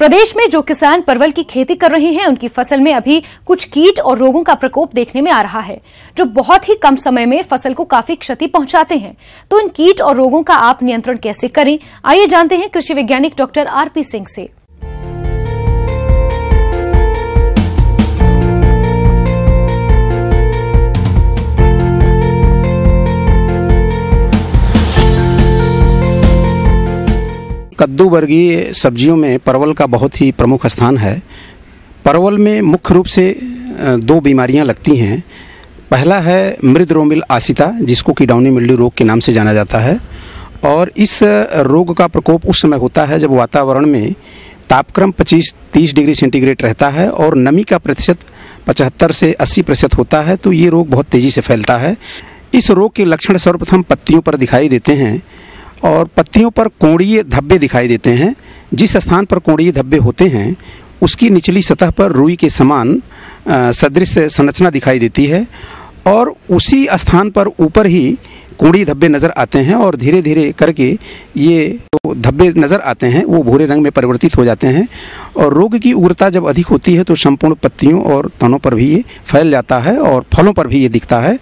प्रदेश में जो किसान परवल की खेती कर रहे हैं उनकी फसल में अभी कुछ कीट और रोगों का प्रकोप देखने में आ रहा है, जो बहुत ही कम समय में फसल को काफी क्षति पहुंचाते हैं। तो इन कीट और रोगों का आप नियंत्रण कैसे करें, आइए जानते हैं कृषि वैज्ञानिक डॉक्टर आरपी सिंह से। कद्दू वर्गीय सब्जियों में परवल का बहुत ही प्रमुख स्थान है। परवल में मुख्य रूप से दो बीमारियां लगती हैं। पहला है मृद रोमिल आसिता, जिसको कि डाउनी मिल्ड्यू रोग के नाम से जाना जाता है। और इस रोग का प्रकोप उस समय होता है जब वातावरण में तापक्रम 25-30 डिग्री सेंटीग्रेड रहता है और नमी का प्रतिशत 75 से 80% होता है, तो ये रोग बहुत तेज़ी से फैलता है। इस रोग के लक्षण सर्वप्रथम पत्तियों पर दिखाई देते हैं और पत्तियों पर कोणीय धब्बे दिखाई देते हैं। जिस स्थान पर कोणीय धब्बे होते हैं उसकी निचली सतह पर रुई के समान सदृश संरचना दिखाई देती है और उसी स्थान पर ऊपर ही कोणीय धब्बे नज़र आते हैं और धीरे धीरे करके ये जो धब्बे नज़र आते हैं वो भूरे रंग में परिवर्तित हो जाते हैं। और रोग की उग्रता जब अधिक होती है तो संपूर्ण पत्तियों और तनों पर भी ये फैल जाता है और फलों पर भी ये दिखता है।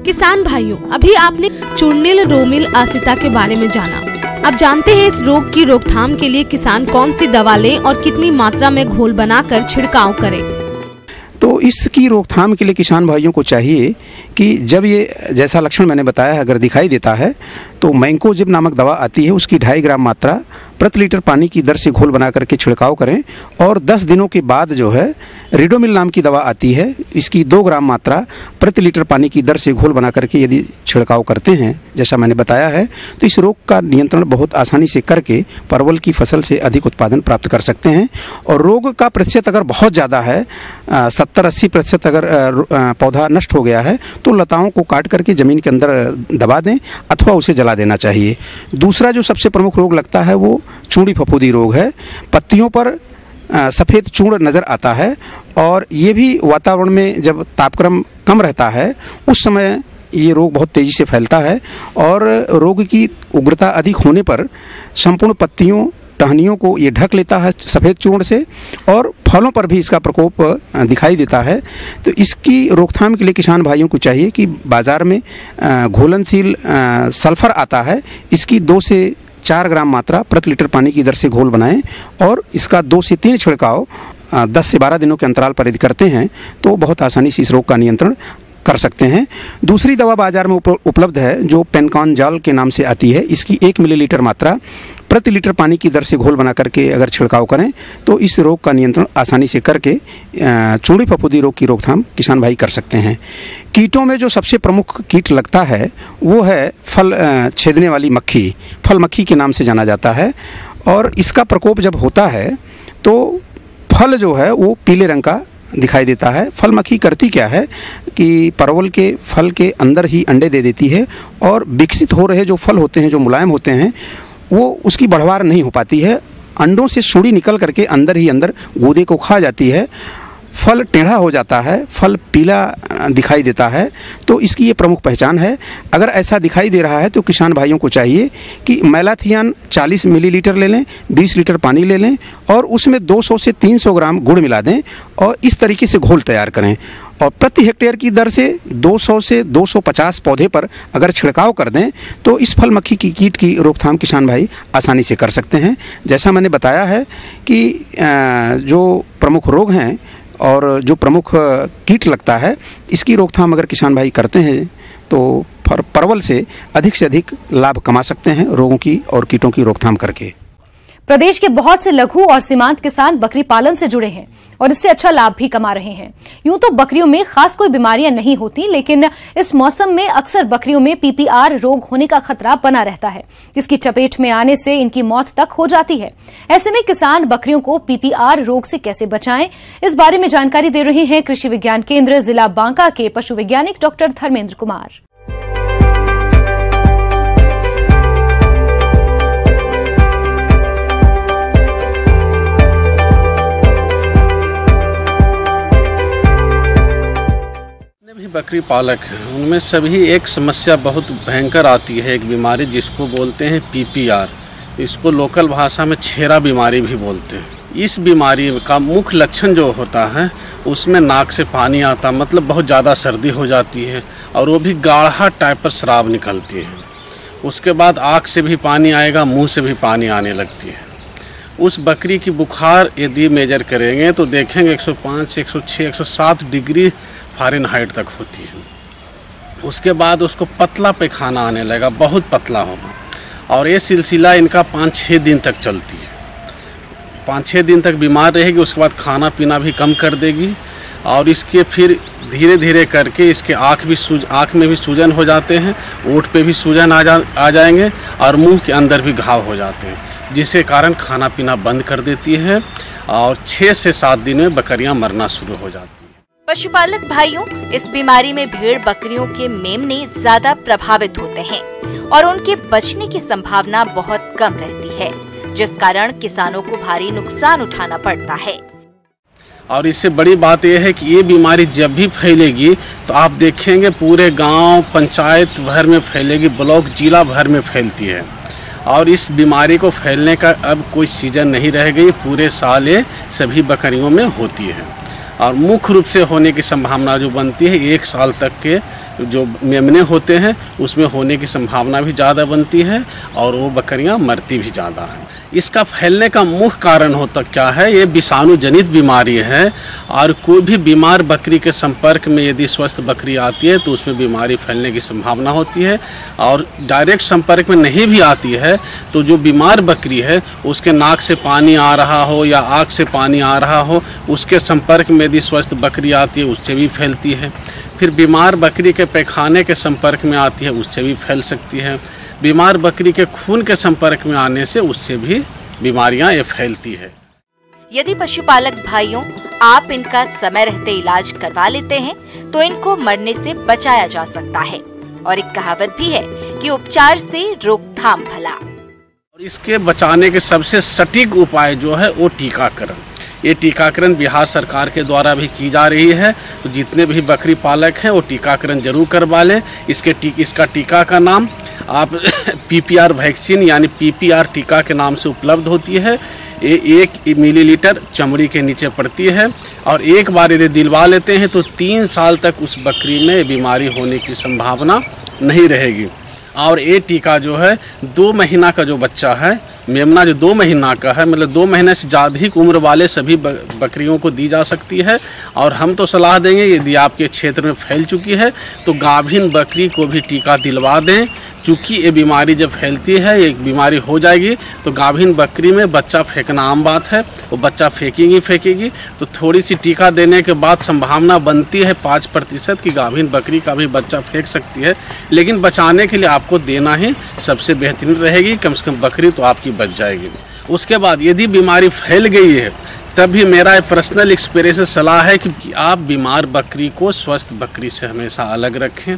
किसान भाइयों, अभी आपने चूर्निल रोमिल आसिता के बारे में जाना। अब जानते हैं इस रोग की रोकथाम के लिए किसान कौन सी दवा लें और कितनी मात्रा में घोल बनाकर छिड़काव करें। तो इसकी रोकथाम के लिए किसान भाइयों को चाहिए कि जब ये जैसा लक्षण मैंने बताया है अगर दिखाई देता है तो मैंकोजिब नामक दवा आती है, उसकी 2.5 ग्राम मात्रा प्रति लीटर पानी की दर से घोल बना करके छिड़काव करें। और 10 दिनों के बाद जो है रिडोमिल नाम की दवा आती है, इसकी 2 ग्राम मात्रा प्रति लीटर पानी की दर से घोल बना करके यदि छिड़काव करते हैं जैसा मैंने बताया है तो इस रोग का नियंत्रण बहुत आसानी से करके परवल की फसल से अधिक उत्पादन प्राप्त कर सकते हैं। और रोग का प्रतिशत अगर बहुत ज़्यादा है, 70-80% अगर पौधा नष्ट हो गया है तो लताओं को काट करके ज़मीन के अंदर दबा दें अथवा उसे जला देना चाहिए। दूसरा जो सबसे प्रमुख रोग लगता है वो चूंडी फफूंदी रोग है। पत्तियों पर सफ़ेद चूर्ण नज़र आता है और ये भी वातावरण में जब तापक्रम कम रहता है उस समय ये रोग बहुत तेज़ी से फैलता है और रोग की उग्रता अधिक होने पर संपूर्ण पत्तियों टहनियों को ये ढक लेता है सफ़ेद चूर्ण से और फलों पर भी इसका प्रकोप दिखाई देता है। तो इसकी रोकथाम के लिए किसान भाइयों को चाहिए कि बाज़ार में घोलनशील सल्फर आता है, इसकी 2 से 4 ग्राम मात्रा प्रति लीटर पानी की दर से घोल बनाएं और इसका 2 से 3 छिड़काव 10 से 12 दिनों के अंतराल पर यदि करते हैं तो बहुत आसानी से इस रोग का नियंत्रण कर सकते हैं। दूसरी दवा बाजार में उपलब्ध है जो पेनकॉनजॉल के नाम से आती है, इसकी 1 मिलीलीटर मात्रा प्रति लीटर पानी की दर से घोल बना करके अगर छिड़काव करें तो इस रोग का नियंत्रण आसानी से करके चूंडी फफूंदी रोग की रोकथाम किसान भाई कर सकते हैं। कीटों में जो सबसे प्रमुख कीट लगता है वो है फल छेदने वाली मक्खी, फल मक्खी के नाम से जाना जाता है। और इसका प्रकोप जब होता है तो फल जो है वो पीले रंग का दिखाई देता है। फल मक्खी करती क्या है कि परवल के फल के अंदर ही अंडे दे देती है और विकसित हो रहे जो फल होते हैं जो मुलायम होते हैं वो उसकी बढ़वार नहीं हो पाती है। अंडों से सुड़ी निकल करके अंदर ही अंदर गूदे को खा जाती है, फल टेढ़ा हो जाता है, फल पीला दिखाई देता है। तो इसकी ये प्रमुख पहचान है। अगर ऐसा दिखाई दे रहा है तो किसान भाइयों को चाहिए कि मैलाथियन 40 मिलीलीटर ले लें, 20 लीटर पानी ले लें और उसमें 200 से 300 ग्राम गुड़ मिला दें और इस तरीके से घोल तैयार करें। और प्रति हेक्टेयर की दर से 200 से 250 पौधे पर अगर छिड़काव कर दें तो इस फल मक्खी की कीट की रोकथाम किसान भाई आसानी से कर सकते हैं। जैसा मैंने बताया है कि जो प्रमुख रोग हैं और जो प्रमुख कीट लगता है इसकी रोकथाम अगर किसान भाई करते हैं तो परवल से अधिक लाभ कमा सकते हैं रोगों की और कीटों की रोकथाम करके। प्रदेश के बहुत से लघु और सीमांत किसान बकरी पालन से जुड़े हैं और इससे अच्छा लाभ भी कमा रहे हैं। यूं तो बकरियों में खास कोई बीमारियां नहीं होती, लेकिन इस मौसम में अक्सर बकरियों में पीपीआर रोग होने का खतरा बना रहता है, जिसकी चपेट में आने से इनकी मौत तक हो जाती है। ऐसे में किसान बकरियों को पीपीआर रोग से कैसे बचाएं, इस बारे में जानकारी दे रहे हैं कृषि विज्ञान केंद्र जिला बांका के पशु वैज्ञानिक डॉक्टर धर्मेंद्र कुमार। भी बकरी पालक हैं उनमें सभी एक समस्या बहुत भयंकर आती है, एक बीमारी जिसको बोलते हैं पीपीआर। इसको लोकल भाषा में छेरा बीमारी भी बोलते हैं। इस बीमारी का मुख्य लक्षण जो होता है उसमें नाक से पानी आता, मतलब बहुत ज़्यादा सर्दी हो जाती है और वो भी गाढ़ा टाइप पर शराब निकलती है। उसके बाद आँख से भी पानी आएगा, मुंह से भी पानी आने लगती है। उस बकरी की बुखार यदि मेजर करेंगे तो देखेंगे 105, 106, 107 डिग्री फ़ारेनहाइट तक होती है। उसके बाद उसको पतला पैखाना आने लगेगा, बहुत पतला होगा, और ये सिलसिला इनका 5-6 दिन तक चलती है। 5-6 दिन तक बीमार रहेगी, उसके बाद खाना पीना भी कम कर देगी और इसके फिर धीरे धीरे करके इसके आँख में भी सूजन हो जाते हैं, ओठ पे भी सूजन आ जाएंगे और मुंह के अंदर भी घाव हो जाते हैं, जिसके कारण खाना पीना बंद कर देती है और 6 से 7 दिन में बकरियां मरना शुरू हो जाती हैं। पशुपालक भाइयों, इस बीमारी में भेड़ बकरियों के मेमने ज्यादा प्रभावित होते हैं और उनके बचने की संभावना बहुत कम रहती है, जिस कारण किसानों को भारी नुकसान उठाना पड़ता है। और इससे बड़ी बात यह है कि ये बीमारी जब भी फैलेगी तो आप देखेंगे पूरे गांव, पंचायत भर में फैलेगी, ब्लॉक, जिला भर में फैलती है। और इस बीमारी को फैलने का अब कोई सीजन नहीं रह गई, पूरे साल ये सभी बकरियों में होती है। और मुख्य रूप से होने की संभावना जो बनती है 1 साल तक के जो मेमने होते हैं उसमें होने की संभावना भी ज़्यादा बनती है और वो बकरियां मरती भी ज़्यादा हैं। इसका फैलने का मुख्य कारण होता क्या है, ये विषाणु जनित बीमारी है। और कोई भी बीमार बकरी के संपर्क में यदि स्वस्थ बकरी आती है तो उसमें बीमारी फैलने की संभावना होती है। और डायरेक्ट संपर्क में नहीं भी आती है तो जो बीमार बकरी है उसके नाक से पानी आ रहा हो या आँख से पानी आ रहा हो, उसके संपर्क में यदि स्वस्थ बकरी आती है उससे भी फैलती है। फिर बीमार बकरी के पैखाने के संपर्क में आती है, उससे भी फैल सकती है। बीमार बकरी के खून के संपर्क में आने से उससे भी बीमारियां ये फैलती है। यदि पशुपालक भाइयों आप इनका समय रहते इलाज करवा लेते हैं तो इनको मरने से बचाया जा सकता है। और एक कहावत भी है कि उपचार से रोकथाम भला। और इसके बचाने के सबसे सटीक उपाय जो है वो टीकाकरण। ये टीकाकरण बिहार सरकार के द्वारा भी की जा रही है, तो जितने भी बकरी पालक हैं वो टीकाकरण जरूर करवा लें। इसका टीका का नाम आप PPR वैक्सीन यानी PPR टीका के नाम से उपलब्ध होती है। ये 1 मिलीलीटर चमड़ी के नीचे पड़ती है और एक बार यदि दिलवा लेते हैं तो 3 साल तक उस बकरी में बीमारी होने की संभावना नहीं रहेगी। और ये टीका जो है 2 महीना का जो बच्चा है, मेमना जो 2 महीना का है, मतलब 2 महीने से ज़्यादा ही उम्र वाले सभी बकरियों को दी जा सकती है। और हम तो सलाह देंगे यदि आपके क्षेत्र में फैल चुकी है तो गाभिन बकरी को भी टीका दिलवा दें, क्योंकि ये बीमारी जब फैलती है, एक बीमारी हो जाएगी तो गाभिन बकरी में बच्चा फेंकना आम बात है, वो बच्चा फेंकेगी। तो थोड़ी सी टीका देने के बाद संभावना बनती है 5% की गाभिन बकरी का भी बच्चा फेंक सकती है। लेकिन बचाने के लिए आपको देना ही सबसे बेहतरीन रहेगी, कम से कम बकरी तो आपकी बच जाएगी। उसके बाद यदि बीमारी फैल गई है तब भी मेरा पर्सनल एक्सपीरियंस से सलाह है कि आप बीमार बकरी को स्वस्थ बकरी से हमेशा अलग रखें।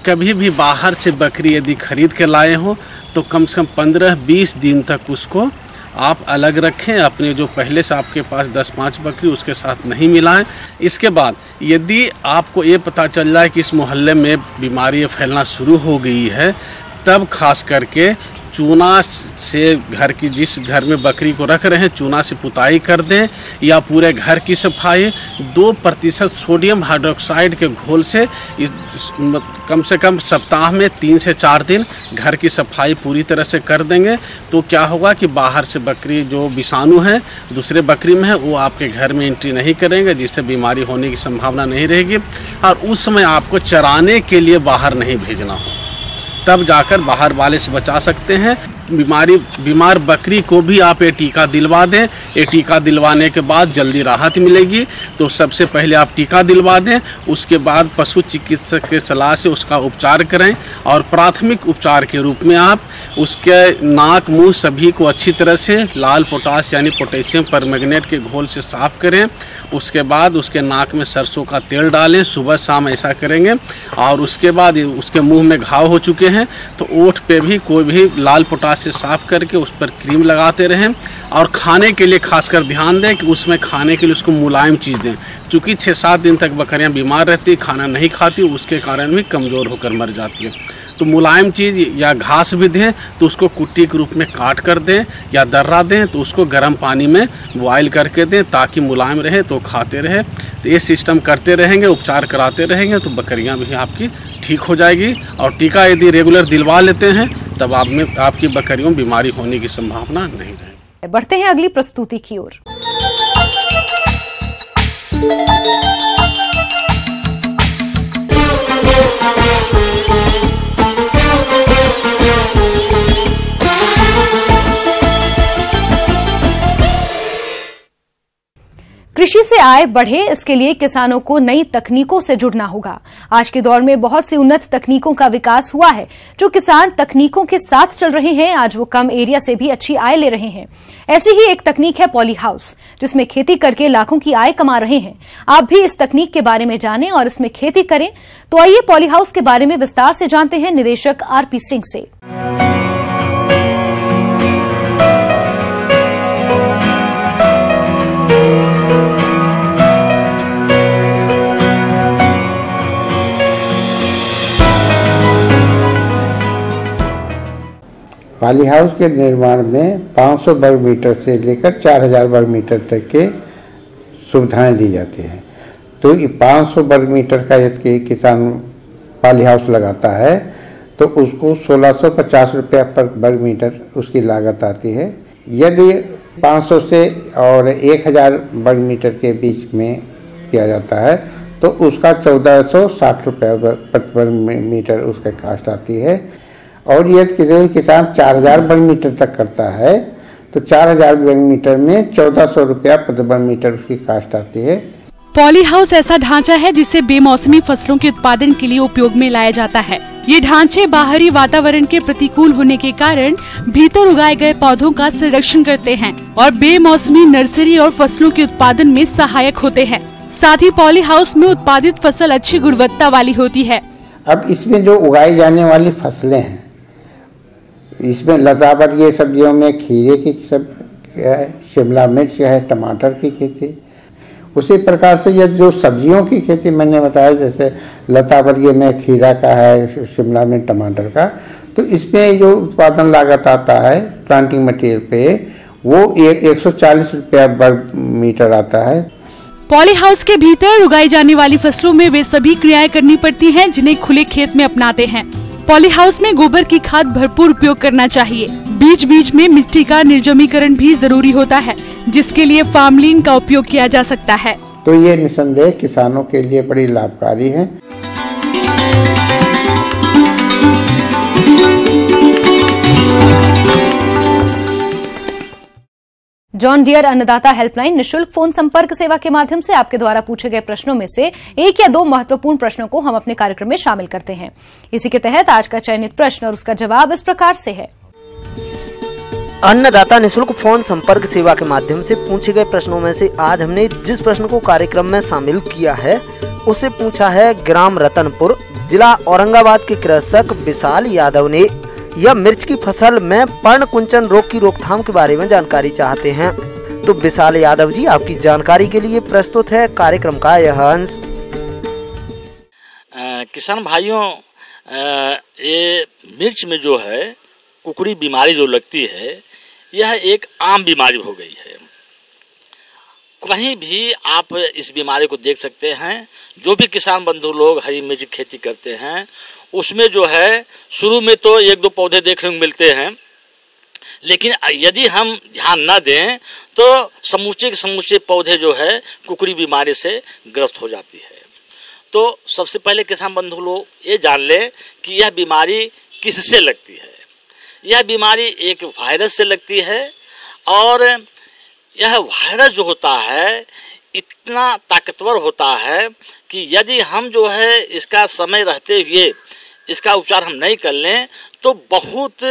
कभी भी बाहर से बकरी यदि खरीद के लाए हो तो कम से कम 15-20 दिन तक उसको आप अलग रखें। अपने जो पहले से आपके पास 10-5 बकरी उसके साथ नहीं मिलाएं। इसके बाद यदि आपको ये पता चल जाए कि इस मोहल्ले में बीमारी फैलना शुरू हो गई है, तब खास करके चूना से घर की जिस घर में बकरी को रख रहे हैं चूना से पुताई कर दें या पूरे घर की सफाई 2% सोडियम हाइड्रोक्साइड के घोल से कम से कम सप्ताह में 3 से 4 दिन घर की सफाई पूरी तरह से कर देंगे तो क्या होगा कि बाहर से बकरी जो विषाणु है दूसरे बकरी में है वो आपके घर में एंट्री नहीं करेंगे, जिससे बीमारी होने की संभावना नहीं रहेगी। और उस समय आपको चराने के लिए बाहर नहीं भेजना हो, तब जाकर बाहर वाले से बचा सकते हैं। बीमार बकरी को भी आप ये टीका दिलवा दें। ये टीका दिलवाने के बाद जल्दी राहत मिलेगी, तो सबसे पहले आप टीका दिलवा दें। उसके बाद पशु चिकित्सक के सलाह से उसका उपचार करें और प्राथमिक उपचार के रूप में आप उसके नाक मुंह सभी को अच्छी तरह से लाल पोटाश यानी पोटेशियम परमैंगनेट के घोल से साफ करें। उसके बाद उसके नाक में सरसों का तेल डालें, सुबह शाम ऐसा करेंगे। और उसके बाद उसके मुंह में घाव हो चुके हैं तो ओठ पे भी कोई भी लाल पोटाश से साफ करके उस पर क्रीम लगाते रहें। और खाने के लिए खासकर ध्यान दें कि उसमें खाने के लिए उसको मुलायम चीज़ दें, क्योंकि 6-7 दिन तक बकरियां बीमार रहती, खाना नहीं खाती, उसके कारण भी कमज़ोर होकर मर जाती है। तो मुलायम चीज़ या घास भी दें तो उसको कुट्टी के रूप में काट कर दें, या दर्रा दें तो उसको गर्म पानी में बॉयल करके दें ताकि मुलायम रहे, तो खाते रहे। तो ये सिस्टम करते रहेंगे, उपचार कराते रहेंगे तो बकरियां भी आपकी ठीक हो जाएगी। और टीका यदि रेगुलर दिलवा लेते हैं तब आप में आपकी बकरियों में बीमारी होने की संभावना नहीं रहेगी। बढ़ते हैं अगली प्रस्तुति की ओर। कृषि से आय बढ़े, इसके लिए किसानों को नई तकनीकों से जुड़ना होगा। आज के दौर में बहुत सी उन्नत तकनीकों का विकास हुआ है। जो किसान तकनीकों के साथ चल रहे हैं, आज वो कम एरिया से भी अच्छी आय ले रहे हैं। ऐसी ही एक तकनीक है पॉली हाउस, जिसमें खेती करके लाखों की आय कमा रहे हैं। आप भी इस तकनीक के बारे में जानें और इसमें खेती करें। तो आइए पॉली हाउस के बारे में विस्तार से जानते हैं निदेशक आरपी सिंह से। पॉली हाउस के निर्माण में 500 वर्ग मीटर से लेकर 4000 वर्ग मीटर तक के सुविधाएं दी जाती हैं। तो ये 500 वर्ग मीटर का यदि किसान पॉली हाउस लगाता है तो उसको 1650 रुपया पर वर्ग मीटर उसकी लागत आती है। यदि 500 से और 1000 वर्ग मीटर के बीच में किया जाता है तो उसका 1460 रुपया प्रति वर्ग मीटर उसका कास्ट आती है। और यदि किसान 4000 वर्ग मीटर तक करता है तो 4000 वर्ग मीटर में 1400 रुपया प्रति वर्ग मीटर उसकी कास्ट आती है। पॉली हाउस ऐसा ढांचा है जिसे बेमौसमी फसलों के उत्पादन के लिए उपयोग में लाया जाता है। ये ढांचे बाहरी वातावरण के प्रतिकूल होने के कारण भीतर उगाए गए पौधों का संरक्षण करते हैं और बेमौसमी नर्सरी और फसलों के उत्पादन में सहायक होते हैं। साथ ही पॉली हाउस में उत्पादित फसल अच्छी गुणवत्ता वाली होती है। अब इसमें जो उगाई जाने वाली फसलें हैं, इसमें लता वर्गीय सब्जियों में खीरे की सब है, शिमला मिर्च है, टमाटर की खेती। उसी प्रकार से ये जो सब्जियों की खेती मैंने बताया, जैसे लता वर्गीय में खीरा का है, शिमला मिर्च, टमाटर का, तो इसमें जो उत्पादन लागत आता है प्लांटिंग मटेरियल पे वो 140 रुपया वर्ग मीटर आता है। पॉली हाउस के भीतर उगाई जाने वाली फसलों में वे सभी क्रियाएं करनी पड़ती हैं जिन्हें खुले खेत में अपनाते हैं। पॉली हाउस में गोबर की खाद भरपूर उपयोग करना चाहिए। बीच बीच में मिट्टी का निर्जमीकरण भी जरूरी होता है, जिसके लिए फार्मलिन का उपयोग किया जा सकता है। तो ये निसंदेह किसानों के लिए बड़ी लाभकारी है। जॉन डियर अन्नदाता हेल्पलाइन निशुल्क फोन संपर्क सेवा के माध्यम से आपके द्वारा पूछे गए प्रश्नों में से एक या दो महत्वपूर्ण प्रश्नों को हम अपने कार्यक्रम में शामिल करते हैं। इसी के तहत आज का चयनित प्रश्न और उसका जवाब इस प्रकार से है। अन्नदाता निशुल्क फोन संपर्क सेवा के माध्यम से पूछे गए प्रश्नों में से आज हमने जिस प्रश्न को कार्यक्रम में शामिल किया है उससे पूछा है, ग्राम रतनपुर, जिला औरंगाबाद के कृषक विशाल यादव ने यह मिर्च की फसल में पर्ण कुंचन रोग की रोकथाम के बारे में जानकारी चाहते हैं। तो विशाल यादव जी, आपकी जानकारी के लिए प्रस्तुत है कार्यक्रम का यह अंश। किसान भाइयों, ये मिर्च में जो है कुकड़ी बीमारी जो लगती है, यह एक आम बीमारी हो गई है। कहीं भी आप इस बीमारी को देख सकते हैं। जो भी किसान बंधु लोग हरी मिर्च की खेती करते हैं उसमें जो है शुरू में तो एक दो पौधे देखने को मिलते हैं, लेकिन यदि हम ध्यान न दें तो समूचे के समूचे पौधे जो है कुकड़ी बीमारी से ग्रस्त हो जाती है। तो सबसे पहले किसान बंधु लोग ये जान लें कि यह बीमारी किससे लगती है। यह बीमारी एक वायरस से लगती है और यह वायरस जो होता है इतना ताकतवर होता है कि यदि हम जो है इसका समय रहते हुए इसका उपचार हम नहीं कर लें तो बहुत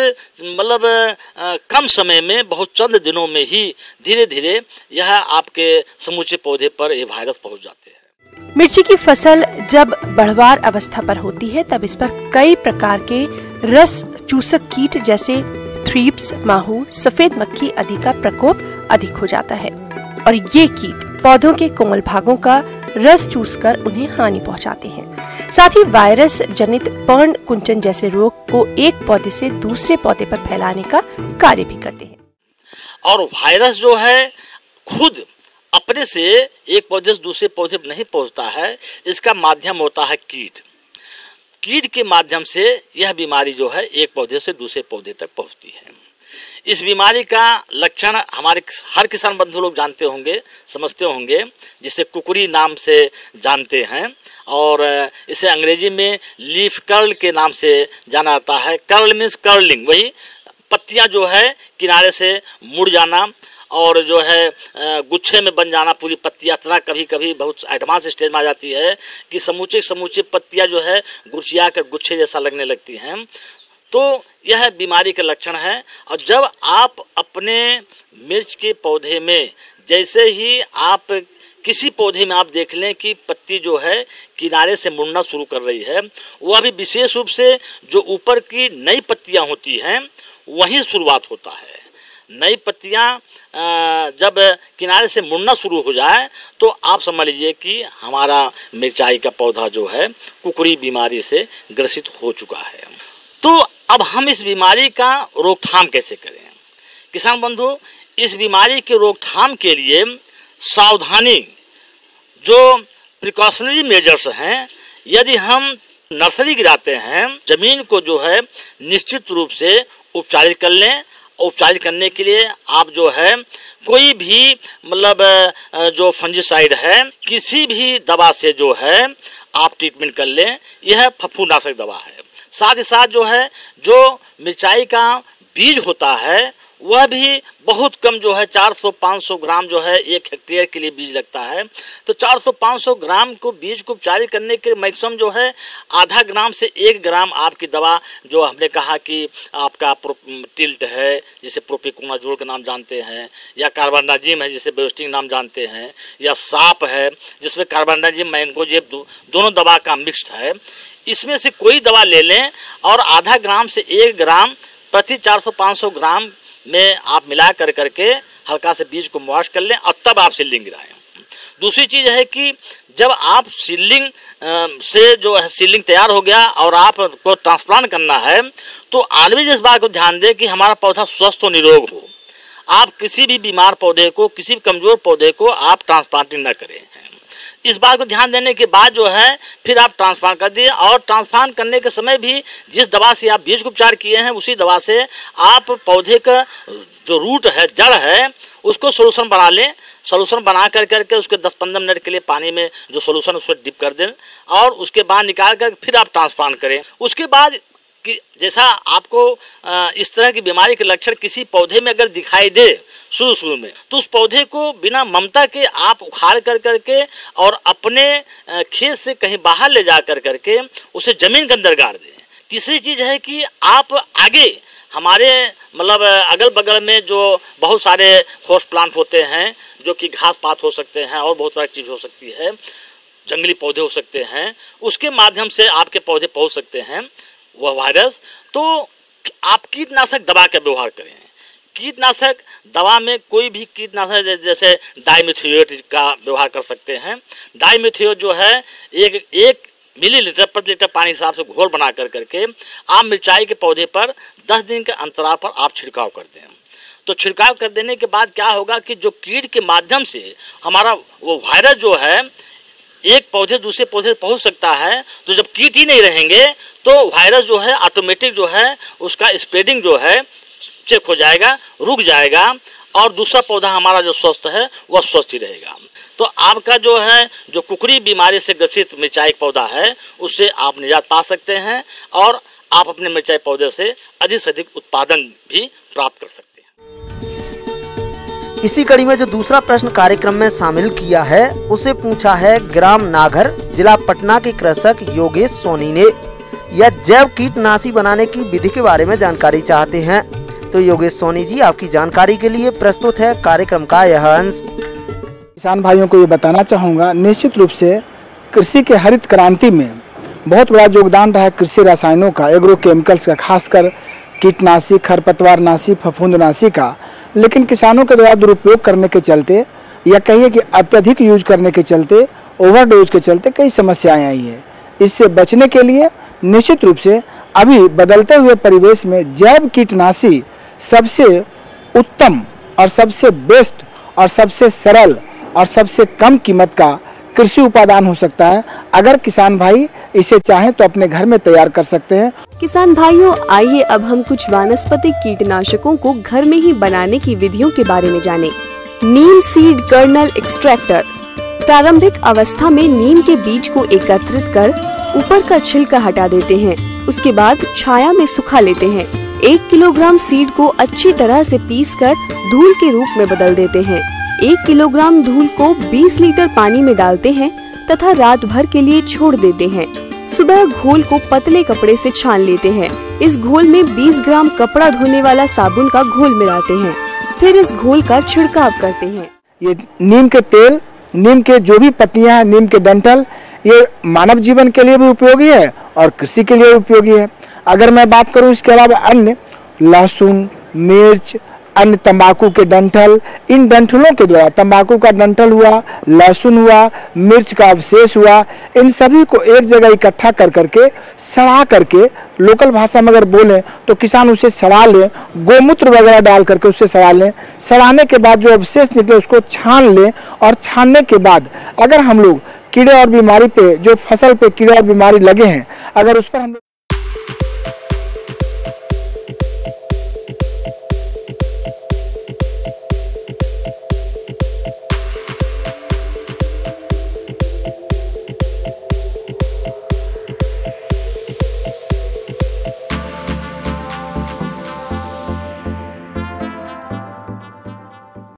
कम समय में, बहुत चंद दिनों में ही धीरे धीरे यह आपके समूचे पौधे पर ये वायरस पहुंच जाते हैं। मिर्ची की फसल जब बढ़वार अवस्था पर होती है तब इस पर कई प्रकार के रस चूसक कीट जैसे थ्रिप्स, माहू, सफेद मक्खी आदि का प्रकोप अधिक हो जाता है और ये कीट पौधों के कोमल भागों का रस चूसकर उन्हें हानि पहुंचाते हैं। साथ ही वायरस जनित पर्ण कुंचन जैसे रोग को एक पौधे से दूसरे पौधे पर फैलाने का कार्य भी करते हैं। और वायरस जो है खुद अपने से एक पौधे से दूसरे पौधे पर नहीं पहुंचता है, इसका माध्यम होता है कीट। कीट के माध्यम से यह बीमारी जो है एक पौधे से दूसरे पौधे तक पहुंचती है। इस बीमारी का लक्षण हमारे हर किसान बंधु लोग जानते होंगे, समझते होंगे, जिसे कुकड़ी नाम से जानते हैं और इसे अंग्रेजी में लीफ कर्ल के नाम से जाना जाता है। कर्ल मीन्स कर्लिंग, वही पत्तियां जो है किनारे से मुड़ जाना और जो है गुच्छे में बन जाना, पूरी पत्तियां। तरह कभी कभी बहुत एडवांस स्टेज में आ जाती है कि समूचे पत्तियां जो है गुरसिया कर गुच्छे जैसा लगने लगती हैं। तो यह बीमारी का लक्षण है। और जब आप अपने मिर्च के पौधे में, जैसे ही आप किसी पौधे में आप देख लें कि पत्ती जो है किनारे से मुड़ना शुरू कर रही है, वह भी विशेष रूप से जो ऊपर की नई पत्तियां होती हैं वहीं शुरुआत होता है। नई पत्तियां जब किनारे से मुड़ना शुरू हो जाए तो आप समझ लीजिए कि हमारा मिर्चाई का पौधा जो है कुकड़ी बीमारी से ग्रसित हो चुका है। तो अब हम इस बीमारी का रोकथाम कैसे करें? किसान बंधु, इस बीमारी के रोकथाम के लिए सावधानी जो प्रिकॉशनरी मेजर्स हैं, यदि हम नर्सरी गिराते हैं, जमीन को जो है निश्चित रूप से उपचारित कर लें। उपचारित करने के लिए आप जो है कोई भी मतलब जो फंजीसाइड है, किसी भी दवा से जो है आप ट्रीटमेंट कर लें। यह फफूंदनाशक दवा है। साथ ही साथ जो है जो मिर्चाई का बीज होता है वह भी बहुत कम जो है 400-500 ग्राम जो है 1 हेक्टेयर के लिए बीज लगता है। तो 400-500 ग्राम को बीज को उपचारित करने के मैक्सिमम जो है आधा ग्राम से 1 ग्राम आपकी दवा, जो हमने कहा कि आपका टिल्ट है जिसे प्रोपिकोनाजोल के नाम जानते हैं, या कार्बेंडाजिम है जिसे बेस्टिंग नाम जानते हैं, या साप है जिसमें कार्बेंडाजिम मैंगोजेब दोनों दवा का मिक्स्ड है, इसमें से कोई दवा ले लें और आधा ग्राम से 1 ग्राम प्रति 400-500 ग्राम में आप मिला करके हल्का से बीज को वॉश कर लें और तब आप सीडलिंग गिराएं। दूसरी चीज़ है कि जब आप सीडलिंग से जो है सीडलिंग तैयार हो गया और आपको ट्रांसप्लांट करना है, तो ऑलवेज इस बात को ध्यान दें कि हमारा पौधा स्वस्थ और निरोग हो। आप किसी भी बीमार पौधे को, किसी भी कमज़ोर पौधे को आप ट्रांसप्लांटिंग न करें। इस बात को ध्यान देने के बाद जो है फिर आप ट्रांसप्लांट कर दिए, और ट्रांसप्लांट करने के समय भी जिस दवा से आप बीज को उपचार किए हैं उसी दवा से आप पौधे का जो रूट है, जड़ है, उसको सोल्यूशन बना लें। सोल्यूशन बना करके उसके 10-15 मिनट के लिए पानी में जो सोल्यूशन उसमें डिप कर दें और उसके बाद निकाल कर फिर आप ट्रांसप्लांट करें। उसके बाद कि जैसा आपको इस तरह की बीमारी के लक्षण किसी पौधे में अगर दिखाई दे शुरू में, तो उस पौधे को बिना ममता के आप उखाड़ करके और अपने खेत से कहीं बाहर ले जा करके उसे जमीन के अंदर गाड़ दें। तीसरी चीज़ है कि आप आगे हमारे मतलब अगल बगल में जो बहुत सारे होस्ट प्लांट होते हैं, जो कि घास पात हो सकते हैं और बहुत सारी चीज़ हो सकती है, जंगली पौधे हो सकते हैं, उसके माध्यम से आपके पौधे पहुँच सकते हैं वह वायरस। तो आप कीटनाशक दवा का व्यवहार करें। कीटनाशक दवा में कोई भी कीटनाशक जैसे डाइमिथोएट का व्यवहार कर सकते हैं। डाइमिथोएट जो है 1 मिलीलीटर प्रति लीटर पानी के हिसाब से घोल बना करके आप मिर्चाई के पौधे पर 10 दिन के अंतराल पर आप छिड़काव कर दें। तो छिड़काव कर देने के बाद क्या होगा कि जो कीट के माध्यम से हमारा वो वायरस जो है एक पौधे दूसरे पौधे पहुंच सकता है, तो जब कीट ही नहीं रहेंगे तो वायरस जो है ऑटोमेटिक जो है उसका स्प्रेडिंग जो है चेक हो जाएगा, रुक जाएगा, और दूसरा पौधा हमारा जो स्वस्थ है वह स्वस्थ ही रहेगा। तो आपका जो है जो कुकड़ी बीमारी से ग्रसित मिर्चाई पौधा है उससे आप निजात पा सकते हैं और आप अपने मिर्चाई पौधे से अधिक से अधिक उत्पादन भी प्राप्त कर सकते हैं। इसी कड़ी में जो दूसरा प्रश्न कार्यक्रम में शामिल किया है उसे पूछा है ग्राम नागर, जिला पटना के कृषक योगेश सोनी ने। यह जैव कीटनाशी बनाने की विधि के बारे में जानकारी चाहते हैं। तो योगेश सोनी जी, आपकी जानकारी के लिए प्रस्तुत है कार्यक्रम का यह अंश। किसान भाइयों को ये बताना चाहूँगा, निश्चित रूप से कृषि के हरित क्रांति में बहुत बड़ा योगदान रहा है कृषि रसायनों का, एग्रो केमिकल्स का, खासकर कीटनाशी, खरपतवारनाशी, फफूंदनाशी का। लेकिन किसानों के द्वारा दुरुपयोग करने के चलते या कहिए कि अत्यधिक यूज करने के चलते ओवरडोज के चलते कई समस्याएं आई है। इससे बचने के लिए निश्चित रूप से अभी बदलते हुए परिवेश में जैव कीटनाशी सबसे उत्तम और सबसे बेस्ट और सबसे सरल और सबसे कम कीमत का कृषि उपादान हो सकता है। अगर किसान भाई इसे चाहें तो अपने घर में तैयार कर सकते हैं। किसान भाइयों, आइए अब हम कुछ वानस्पतिक कीटनाशकों को घर में ही बनाने की विधियों के बारे में जानें। नीम सीड कर्नल एक्सट्रैक्टर। प्रारंभिक अवस्था में नीम के बीज को एकत्रित कर ऊपर का छिलका हटा देते हैं। उसके बाद छाया में सुखा लेते हैं। 1 किलोग्राम सीड को अच्छी तरह से पीसकर धूल के रूप में बदल देते हैं। 1 किलोग्राम धूल को 20 लीटर पानी में डालते हैं तथा रात भर के लिए छोड़ देते हैं। सुबह घोल को पतले कपड़े से छान लेते हैं। इस घोल में 20 ग्राम कपड़ा धोने वाला साबुन का घोल मिलाते हैं। फिर इस घोल का छिड़काव करते हैं। ये नीम के तेल, नीम के जो भी पत्तियां हैं, नीम के डंठल, ये मानव जीवन के लिए भी उपयोगी है और कृषि के लिए भी उपयोगी है। अगर मैं बात करूं इसके अलावा अन्य लहसुन, मिर्च, अन्य तंबाकू के डंठल, इन डंठलों के द्वारा तंबाकू का डंठल हुआ, लहसुन हुआ, मिर्च का अवशेष हुआ, इन सभी को एक जगह इकट्ठा कर करके सड़ा करके, लोकल भाषा में अगर बोलें तो किसान उसे सड़ा लें, गोमूत्र वगैरह डाल करके उसे सड़ा लें। सड़ाने के बाद जो अवशेष निकले उसको छान लें और छानने के बाद अगर हम लोग कीड़े और बीमारी पे, जो फसल पे कीड़े और बीमारी लगे हैं, अगर उस पर हम